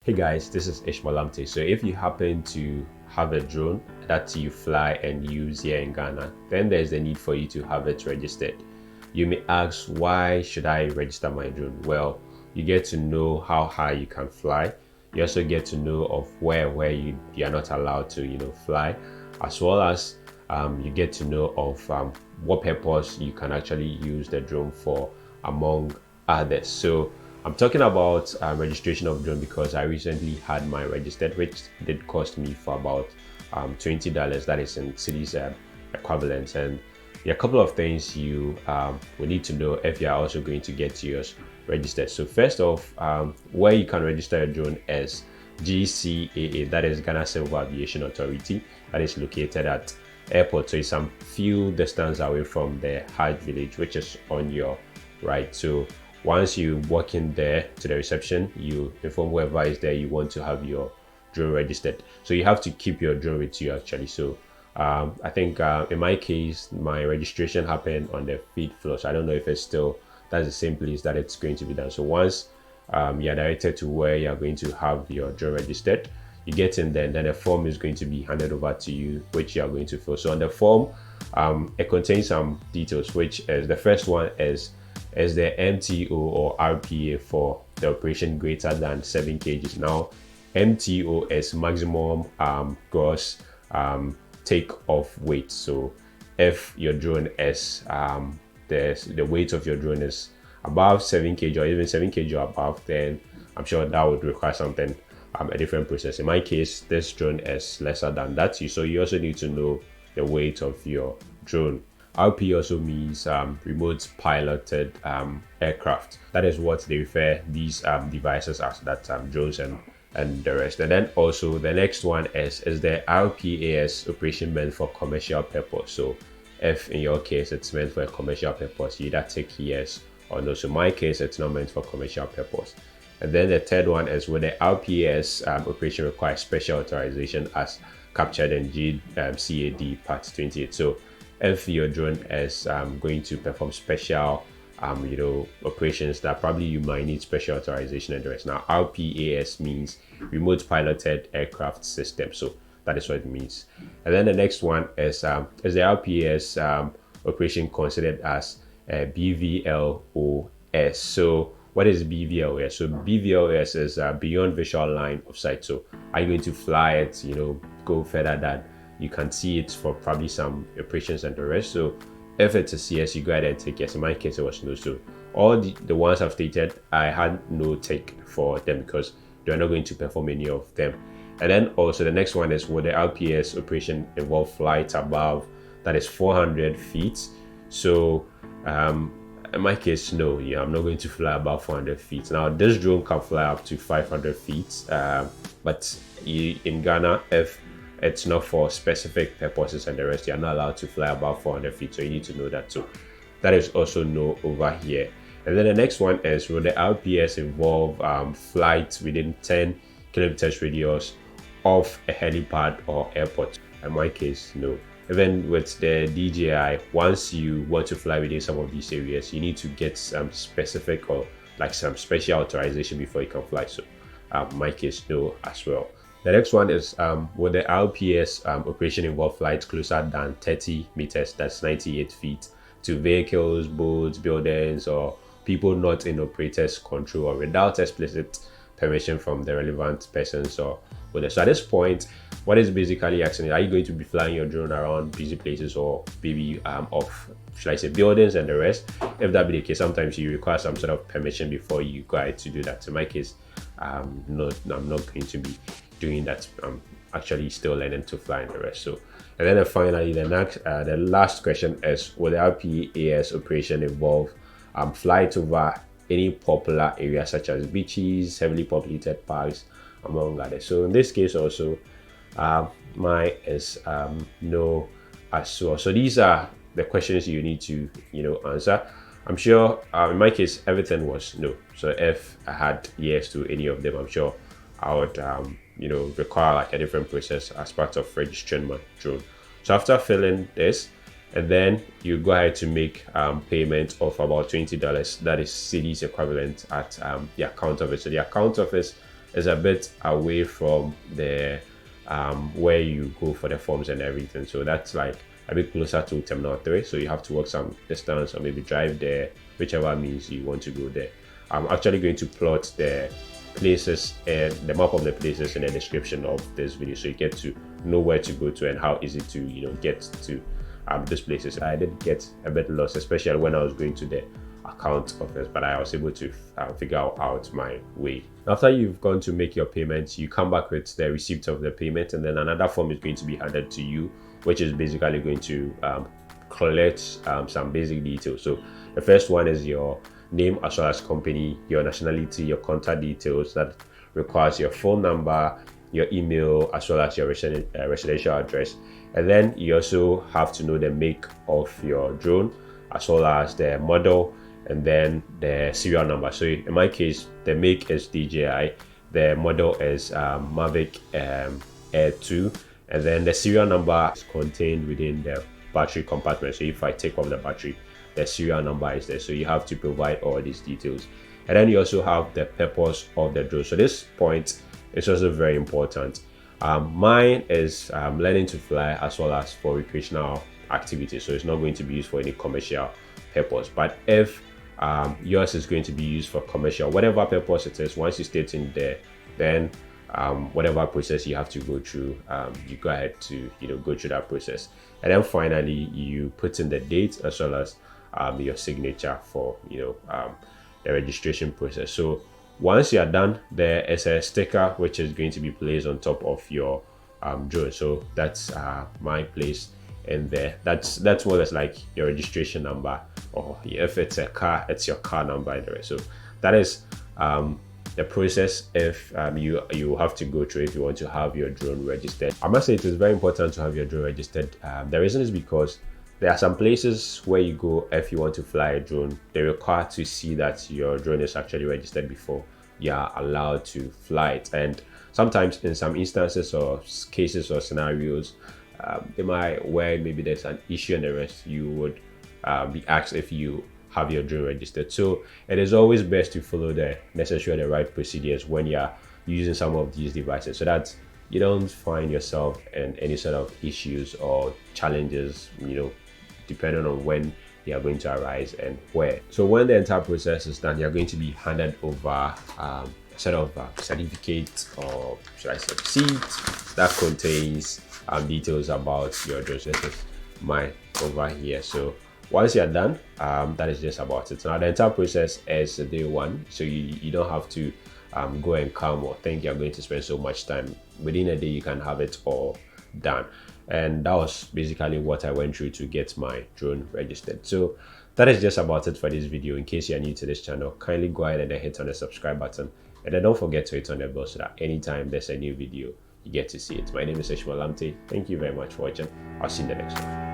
Hey guys, this is Ishmael Lamptey. So if you happen to have a drone that you fly and use here in Ghana, then there's the need for you to have it registered. You may ask, why should I register my drone? Well, you get to know how high you can fly. You also get to know of where you are not allowed to fly, as well as you get to know of what purpose you can actually use the drone for, among others. So I'm talking about registration of drone because I recently had mine registered, which did cost me for about $20. That is in cities equivalent. And there are a couple of things you will need to know if you are also going to get yours registered. So first off, where you can register a drone is GCAA, that is Ghana Civil Aviation Authority, that is located at airport. So it's some few distance away from the Hajj village, which is on your right. So once you walk in there to the reception, you inform whoever is there you want to have your drone registered. So you have to keep your drone with you actually. So I think in my case, my registration happened on the 5th floor. So I don't know if it's still, that's the same place that it's going to be done. So once you're directed to where you're going to have your drone registered, you get in there, and then a form is going to be handed over to you, which you are going to fill. So on the form, it contains some details, which is the first one is the MTO or RPA for the operation greater than 7 kg. Now, MTO is maximum gross take off weight. So if your drone is the weight of your drone is above 7 kg or even 7 kg or above, then I'm sure that would require something, a different process. In my case, this drone is lesser than that. So you also need to know the weight of your drone. RP also means remote piloted aircraft. That is what they refer these devices as, that drones and the rest. And then also the next one is the RPAS operation meant for commercial purpose. So if in your case it's meant for a commercial purpose, you either take yes or no. So in my case, it's not meant for commercial purpose. And then the third one is where the RPAS operation requires special authorization as captured in GCAD Part 28. So if your drone is going to perform special operations that probably you might need special authorization and the rest. Now RPAS means remote piloted aircraft system, so that is what it means. And then the next one is the RPAS operation considered as BVLOS. So what is BVLOS? So BVLOS is beyond visual line of sight. So are you going to fly it, go further than you can see it for probably some operations and the rest? So if it's a CS, you go ahead and take yes. In my case, it was no. So all the ones I've stated, I had no take for them because they're not going to perform any of them. And then also the next one is, would the RPS operation involve flight above, that is 400 feet? So in my case, no. I'm not going to fly above 400 feet. Now this drone can fly up to 500 feet, but in Ghana, if it's not for specific purposes and the rest, you're not allowed to fly above 400 feet. So you need to know that too. That is also no over here. And then the next one is, will the RPS involve flights within 10 kilometers radius of a helipad or airport? In my case, no. Even with the DJI, once you want to fly within some of these areas, you need to get some specific or like some special authorization before you can fly. So in my case, no as well. The next one is, will the RPS operation involve flights closer than 30 meters, that's 98 feet, to vehicles, boats, buildings, or people not in operator's control or without explicit permission from the relevant persons or owners? So at this point, what is basically asking, are you going to be flying your drone around busy places or maybe off, should I say, buildings and the rest? If that be the case, sometimes you require some sort of permission before you go ahead to do that. In my case, no, I'm not going to be doing that. I'm actually still learning to fly and the rest. So, and then finally, the last question is, will the RPAS operation involve flight over any popular areas such as beaches, heavily populated parks, among others? So in this case also, mine is no as well. So these are the questions you need to answer. I'm sure in my case everything was no. So if I had yes to any of them, I'm sure I would require like a different process as part of registering my drone. So after filling this, and then you go ahead to make payment of about $20, that is CD's equivalent, at the account office. So the account office it's a bit away from the where you go for the forms and everything. So that's like a bit closer to Terminal 3. So you have to walk some distance or maybe drive there, whichever means you want to go there. I'm actually going to plot the places and the map of the places in the description of this video, so you get to know where to go to and how easy to get to these places. I did get a bit lost, especially when I was going to the account office, but I was able to figure out my way. After you've gone to make your payments, you come back with the receipt of the payment, and then another form is going to be handed to you, which is basically going to collect some basic details. So the first one is your name as well as company, your nationality, your contact details. That requires your phone number, your email, as well as your residential address. And then you also have to know the make of your drone, as well as the model, and then the serial number. So in my case, the make is DJI, the model is Mavic Air 2, and then the serial number is contained within the battery compartment. So if I take off the battery, the serial number is there. So you have to provide all these details. And then you also have the purpose of the drone. So this point is also very important. Mine is learning to fly as well as for recreational activities. So it's not going to be used for any commercial purpose. But if yours is going to be used for commercial, whatever purpose it is, once you state in there, then whatever process you have to go through, you go ahead to go through that process. And then finally, you put in the date as well as your signature for the registration process. So once you are done, there is a sticker which is going to be placed on top of your drone. So that's my place in there. That's more or less like your registration number, or if it's a car, it's your car number anyway. So that is the process if you have to go through if you want to have your drone registered. I must say it is very important to have your drone registered. The reason is because there are some places where you go if you want to fly a drone, they require to see that your drone is actually registered before you are allowed to fly it. And sometimes in some instances or cases or scenarios, they might, where maybe there's an issue and the rest, you would be asked if you have your drone registered. So it is always best to follow the necessary and the right procedures when you're using some of these devices, so that you don't find yourself in any sort of issues or challenges, depending on when they are going to arise and where. So when the entire process is done, you're going to be handed over a set of certificate, or should I say receipt, that contains details about your drone. So this is mine over here. So once you're done, that is just about it. Now the entire process is day one, so you don't have to go and come or think you're going to spend so much time. Within a day you can have it all done. And that was basically what I went through to get my drone registered. So that is just about it for this video. In case you're new to this channel, kindly go ahead and hit on the subscribe button, and then don't forget to hit on the bell so that anytime there's a new video, you get to see it. My name is Ishmael Lamptey. Thank you very much for watching. I'll see you in the next one.